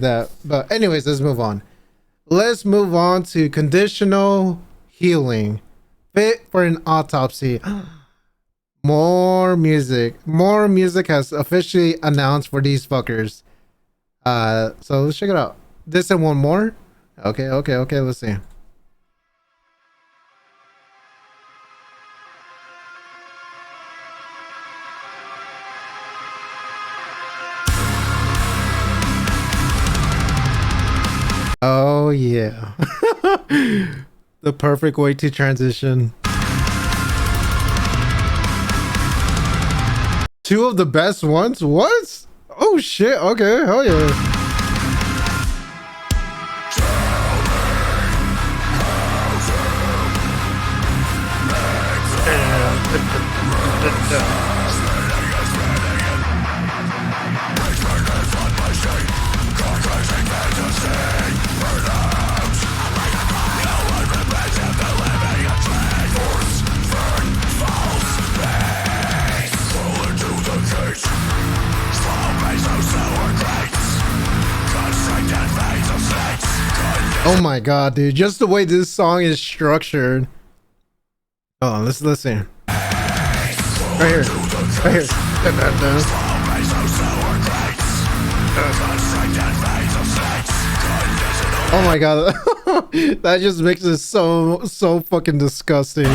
that. But anyways, let's move on. Let's move on to conditional healing. Fit for an autopsy. More music. More music has officially announced for these fuckers. So let's check it out. This and one more. Okay, let's see. Oh yeah. The perfect way to transition. Two of the best ones? What? Oh shit, okay, hell yeah. Oh my god, dude, just the way this song is structured. Oh, let's listen. Right here. Right here. Oh my god. That just makes it so fucking disgusting.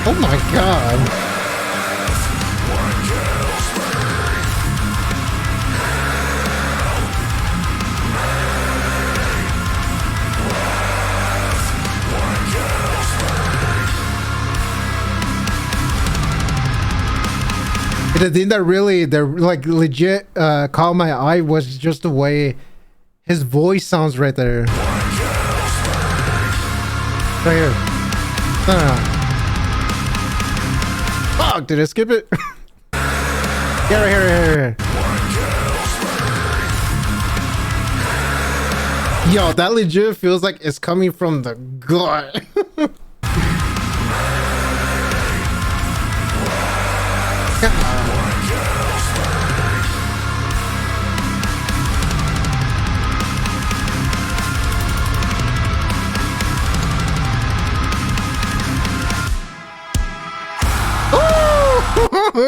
Oh my god. The thing that really, like legit caught my eye was just the way his voice sounds right there. Right here. No. Fuck, did I skip it? Yeah, right here. Yo, that legit feels like it's coming from the gut.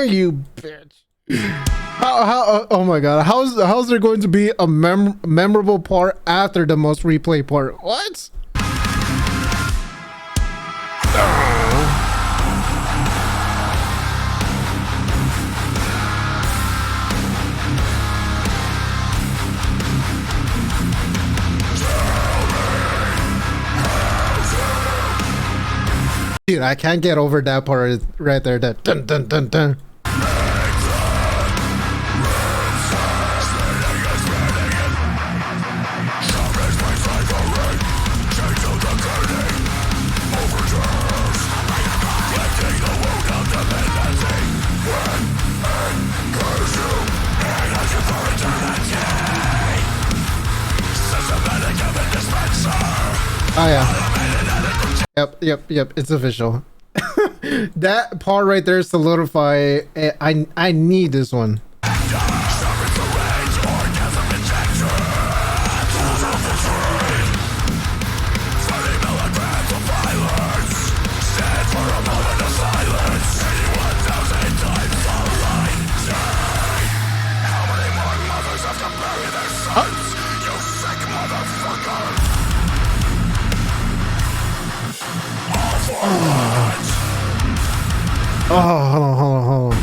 You bitch. How oh my god, how's there going to be a memorable part after the most replay part? What? Dude, I can't get over that part right there. That dun dun dun dun. Oh yeah. Yep, it's official. That part right there solidify. I need this one. Oh, hold on.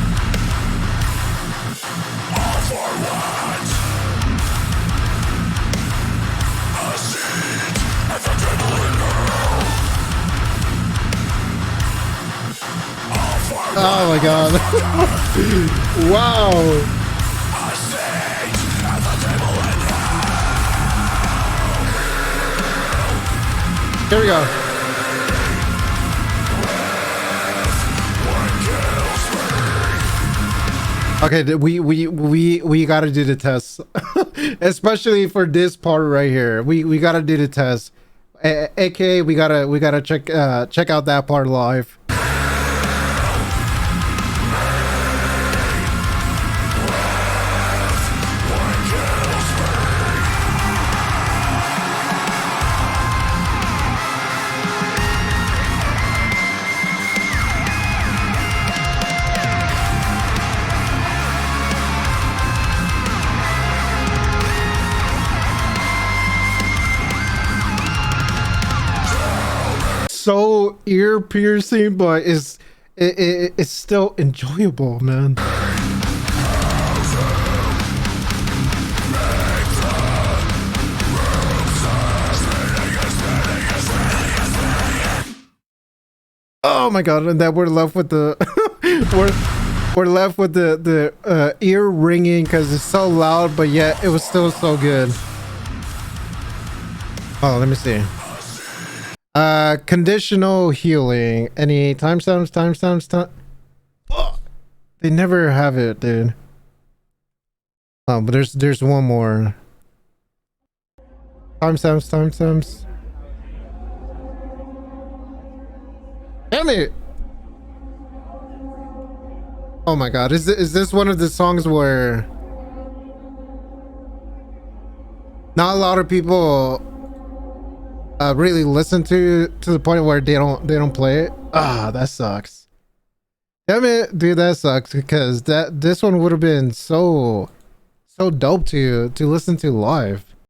Oh my god. Wow. Here we go. Okay, we gotta do the test, especially for this part right here. We gotta do the test. AKA, we gotta check out that part live. So ear piercing, but it's still enjoyable, man. Oh my god, and that we're left with the we're left with the ear ringing because it's so loud, but yet it was still so good. Oh, let me see. Conditional healing. Any timestamps? Oh, they never have it, dude. Oh, but there's one more. Timestamps. Damn it! Oh my god, is this one of the songs where not a lot of people really listen to the point where they don't play it? Ah, that sucks. Damn it, dude, that sucks, because this one would have been so dope to listen to live.